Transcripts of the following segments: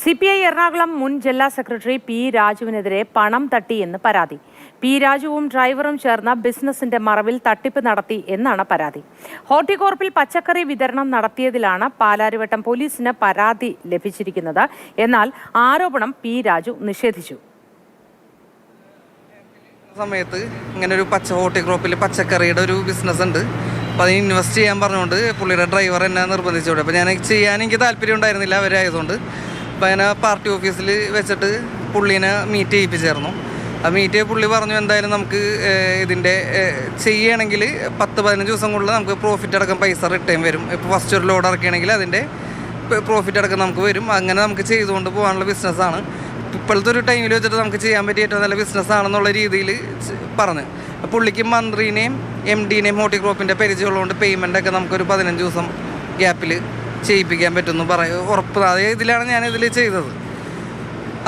CPI Ernakulam മുൻ ജില്ലാ secretary P രാജുവിനെതിരെ പണം തട്ടിയെന്ന് പരാതി. പി രാജുവും ഡ്രൈവറും ചേർന്ന ബിസിനസിന്റെ മറവിൽ തട്ടിപ്പ് നടത്തി എന്നാണ് പരാതി. ഹോർട്ടികോർപ്പിൽ പച്ചക്കറി വിതരണം നടത്തിയതിലാണ് പാലാരിവട്ടം പോലീസിന് പരാതി ലഭിച്ചിരിക്കുന്നത്. എന്നാൽ ആരോപണം പി രാജു നിഷേധിച്ചു. സമയത്ത് ഇങ്ങനെ ഒരു ഹോർട്ടികോർപ്പിൽ പച്ചക്കറിയുടെ ഒരു ബിസിനസ് ഉണ്ട്. അപ്പോൾ അതിന് ഇൻവെസ്റ്റ് ചെയ്യാൻ പറഞ്ഞുകൊണ്ട് പുള്ളിയുടെ ഡ്രൈവർ എന്നെ നിർബന്ധിച്ചോടെ. അപ്പോൾ ഞാൻ ചെയ്യാൻ എനിക്ക് താല്പര്യം ഉണ്ടായിരുന്നില്ല അവരായതുകൊണ്ട്. അപ്പോൾ ഞാൻ പാർട്ടി ഓഫീസിൽ വെച്ചിട്ട് പുള്ളീനെ മീറ്റ് ചെയ്യിപ്പിച്ചായിരുന്നു. ആ മീറ്റ് ചെയ്ത് പുള്ളി പറഞ്ഞു എന്തായാലും നമുക്ക് ഇതിൻ്റെ ചെയ്യുകയാണെങ്കിൽ 10-15 ദിവസം കൊണ്ട് നമുക്ക് പ്രോഫിറ്റ് അടക്കം പൈസ റിട്ടേൺ വരും. ഇപ്പോൾ ഫസ്റ്റ് ഒരു ലോഡ് ഇറക്കുകയാണെങ്കിൽ അതിൻ്റെ പ്രോഫിറ്റ് അടക്കം നമുക്ക് വരും. അങ്ങനെ നമുക്ക് ചെയ്തുകൊണ്ട് പോകാനുള്ള ബിസിനസ്സാണ്. ഇപ്പോഴത്തെ ഒരു ടൈമിൽ വെച്ചിട്ട് നമുക്ക് ചെയ്യാൻ പറ്റിയ ഏറ്റവും നല്ല ബിസിനസ്സാണെന്നുള്ള രീതിയിൽ പറഞ്ഞ് പുള്ളിക്ക് മന്ത്രിനെയും MD-നെയും ഹോർട്ടികോർപ്പിൻ്റെ പരിചയമുള്ളതുകൊണ്ട് പേയ്മെൻറ്റൊക്കെ നമുക്കൊരു 15 ദിവസം ഗ്യാപ്പിൽ ചെയ്യിപ്പിക്കാൻ പറ്റുമെന്ന് ഉറപ്പ്. അതേ ഇതിലാണ് ഞാനിതിൽ ചെയ്തത്.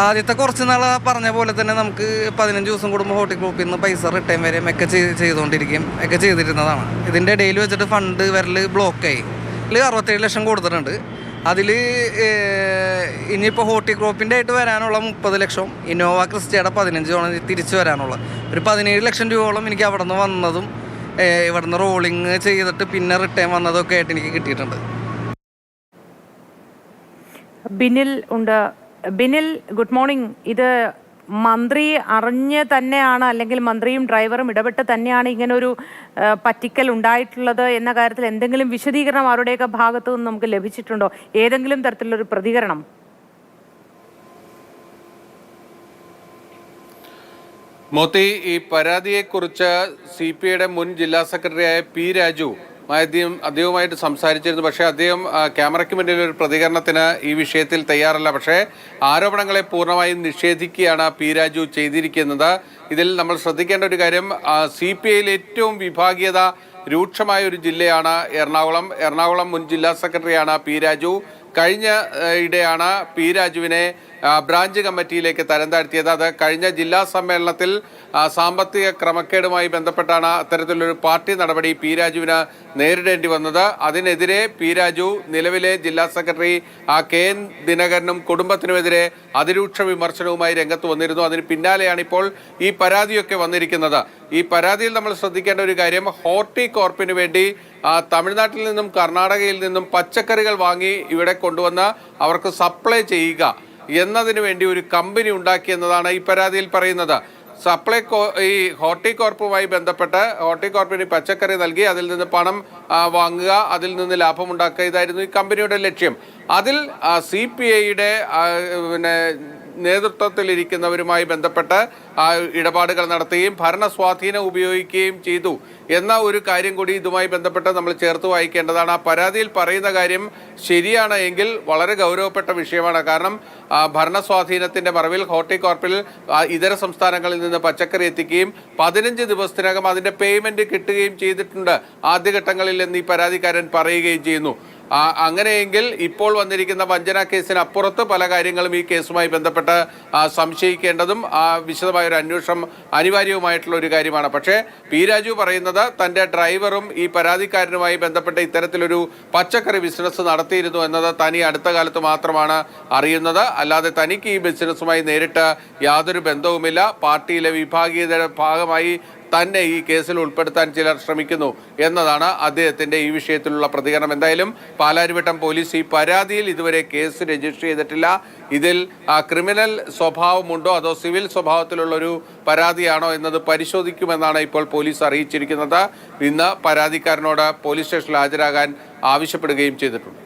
ആദ്യത്തെ കുറച്ച് നാൾ പറഞ്ഞ പോലെ തന്നെ നമുക്ക് 15 ദിവസം കൂടുമ്പോൾ ഹോർട്ടികോർപ്പിൽ നിന്ന് പൈസ റിട്ടേൺ വരെയും ഒക്കെ ചെയ്തുകൊണ്ടിരിക്കുകയും ഒക്കെ ചെയ്തിരുന്നതാണ്. ഇതിൻ്റെ ഇടയിൽ വെച്ചിട്ട് ഫണ്ട് വരൽ ബ്ലോക്കായി. ഇതിൽ 67 ലക്ഷം കൊടുത്തിട്ടുണ്ട്. അതിൽ ഇനിയിപ്പോൾ ഹോർട്ടികോർപ്പിൻ്റെ ആയിട്ട് വരാനുള്ള 30 ലക്ഷം, ഇന്നോവ ക്രിസ്റ്റയുടെ 15 തിരിച്ചു വരാനുള്ള ഒരു 17 ലക്ഷം രൂപയോളം എനിക്ക് അവിടെ നിന്ന് വന്നതും ഇവിടെ നിന്ന് റോളിങ് ചെയ്തിട്ട് പിന്നെ റിട്ടേൺ വന്നതൊക്കെ ആയിട്ട് എനിക്ക് കിട്ടിയിട്ടുണ്ട്. ബിനിൽ ഉണ്ട്. Binil, good morning. ഇത് മന്ത്രി അറിഞ്ഞ് തന്നെയാണ്, അല്ലെങ്കിൽ മന്ത്രിയും ഡ്രൈവറും ഇടപെട്ട് തന്നെയാണ് ഇങ്ങനൊരു പറ്റിക്കൽ ഉണ്ടായിട്ടുള്ളത് എന്ന കാര്യത്തിൽ എന്തെങ്കിലും വിശദീകരണം അവരുടെയൊക്കെ ഭാഗത്തു നിന്ന് നമുക്ക് ലഭിച്ചിട്ടുണ്ടോ? ഏതെങ്കിലും തരത്തിലുള്ളൊരു പ്രതികരണം? മോത്തി, ഈ പരാതിയെക്കുറിച്ച് CPIയുടെ മുൻ ജില്ലാ സെക്രട്ടറിയായ പി രാജു അദ്ദേഹവുമായിട്ട് സംസാരിച്ചിരുന്നു. പക്ഷേ അദ്ദേഹം ക്യാമറയ്ക്ക് മുന്നിൽ ഒരു പ്രതികരണത്തിന് ഈ വിഷയത്തിൽ തയ്യാറല്ല. പക്ഷേ ആരോപണങ്ങളെ പൂർണ്ണമായും നിഷേധിക്കുകയാണ് പി രാജു ചെയ്തിരിക്കുന്നത്. ഇതിൽ നമ്മൾ ശ്രദ്ധിക്കേണ്ട ഒരു കാര്യം, CPIയിൽ ഏറ്റവും വിഭാഗീയത രൂക്ഷമായ ഒരു ജില്ലയാണ് എറണാകുളം മുൻ ജില്ലാ സെക്രട്ടറിയാണ് പി രാജു. കഴിഞ്ഞ ഇടെയാണ് പി രാജുവിനെ ബ്രാഞ്ച് കമ്മിറ്റിയിലേക്ക് തരം താഴ്ത്തിയത്. അത് കഴിഞ്ഞ ജില്ലാ സമ്മേളനത്തിൽ സാമ്പത്തിക ക്രമക്കേടുമായി ബന്ധപ്പെട്ടാണ് അത്തരത്തിലൊരു പാർട്ടി നടപടി പി രാജുവിന് നേരിടേണ്ടി വന്നത്. അതിനെതിരെ പി രാജു നിലവിലെ ജില്ലാ സെക്രട്ടറി KN ദിനകരനും കുടുംബത്തിനുമെതിരെ അതിരൂക്ഷ വിമർശനവുമായി രംഗത്ത് വന്നിരുന്നു. അതിന് പിന്നാലെയാണ് ഇപ്പോൾ ഈ പരാതിയൊക്കെ വന്നിരിക്കുന്നത്. ഈ പരാതിയിൽ നമ്മൾ ശ്രദ്ധിക്കേണ്ട ഒരു കാര്യം, ഹോർട്ടികോർപ്പിന് വേണ്ടി തമിഴ്നാട്ടിൽ നിന്നും കർണാടകയിൽ നിന്നും പച്ചക്കറികൾ വാങ്ങി ഇവിടെ കൊണ്ടുവന്ന് അവർക്ക് സപ്ലൈ ചെയ്യുക എന്നതിന് വേണ്ടി ഒരു കമ്പനി ഉണ്ടാക്കിയെന്നതാണ് ഈ പരാതിയിൽ പറയുന്നത്. ഈ ഹോർട്ടികോർപ്പുമായി ബന്ധപ്പെട്ട് ഹോർട്ടികോർപ്പിന് പച്ചക്കറി നൽകി അതിൽ നിന്ന് പണം വാങ്ങുക, അതിൽ നിന്ന് ലാഭമുണ്ടാക്കുക, ഇതായിരുന്നു ഈ കമ്പനിയുടെ ലക്ഷ്യം. അതിൽ CPIയുടെ നേതൃത്വത്തിലിരിക്കുന്നവരുമായി ബന്ധപ്പെട്ട് ഇടപാടുകൾ നടത്തുകയും ഭരണസ്വാധീനം ഉപയോഗിക്കുകയും ചെയ്തു എന്ന ഒരു കാര്യം കൂടി ഇതുമായി ബന്ധപ്പെട്ട് നമ്മൾ ചേർത്ത് വായിക്കേണ്ടതാണ്. ആ പരാതിയിൽ പറയുന്ന കാര്യം ശരിയാണ് എങ്കിൽ വളരെ ഗൗരവപ്പെട്ട വിഷയമാണ്. കാരണം ഭരണസ്വാധീനത്തിൻ്റെ മറവിൽ ഹോർട്ടികോർപ്പിൽ ഇതര സംസ്ഥാനങ്ങളിൽ നിന്ന് പച്ചക്കറി എത്തിക്കുകയും 15 ദിവസത്തിനകം അതിൻ്റെ പേയ്മെൻറ്റ് കിട്ടുകയും ചെയ്തിട്ടുണ്ട് ആദ്യഘട്ടങ്ങളിൽ എന്ന് ഈ പരാതിക്കാരൻ പറയുകയും ചെയ്യുന്നു. അങ്ങനെയെങ്കിൽ ഇപ്പോൾ വന്നിരിക്കുന്ന വഞ്ചന കേസിന് അപ്പുറത്ത് പല കാര്യങ്ങളും ഈ കേസുമായി ബന്ധപ്പെട്ട് സംശയിക്കേണ്ടതും വിശദമായൊരു അന്വേഷണം അനിവാര്യവുമായിട്ടുള്ള ഒരു കാര്യമാണ്. പക്ഷേ പി രാജു പറയുന്നത് തൻ്റെ ഡ്രൈവറും ഈ പരാതിക്കാരനുമായി ബന്ധപ്പെട്ട് ഇത്തരത്തിലൊരു പച്ചക്കറി ബിസിനസ് നടത്തിയിരുന്നു എന്നത് തനി അടുത്ത കാലത്ത് മാത്രമാണ് അറിയുന്നത്. അല്ലാതെ തനിക്ക് ഈ ബിസിനസ്സുമായി നേരിട്ട് യാതൊരു ബന്ധവുമില്ല. പാർട്ടിയിലെ വിഭാഗീയതയുടെ ഭാഗമായി തന്നെ ഈ കേസിൽ ഉൾപ്പെടുത്താൻ ചിലർ ശ്രമിക്കുന്നു എന്നതാണ് അദ്ദേഹത്തിൻ്റെ ഈ വിഷയത്തിലുള്ള പ്രതികരണം. എന്തായാലും പാലാരിവട്ടം പോലീസ് ഈ പരാതിയിൽ ഇതുവരെ കേസ് രജിസ്റ്റർ ചെയ്തിട്ടില്ല. ഇതിൽ ക്രിമിനൽ സ്വഭാവമുണ്ടോ അതോ സിവിൽ സ്വഭാവത്തിലുള്ളൊരു പരാതിയാണോ എന്നത് പരിശോധിക്കുമെന്നാണ് ഇപ്പോൾ പോലീസ് അറിയിച്ചിരിക്കുന്നത്. ഇന്ന് പരാതിക്കാരനോട് പോലീസ് സ്റ്റേഷനിൽ ഹാജരാകാൻ ആവശ്യപ്പെടുകയും ചെയ്തിട്ടുണ്ട്.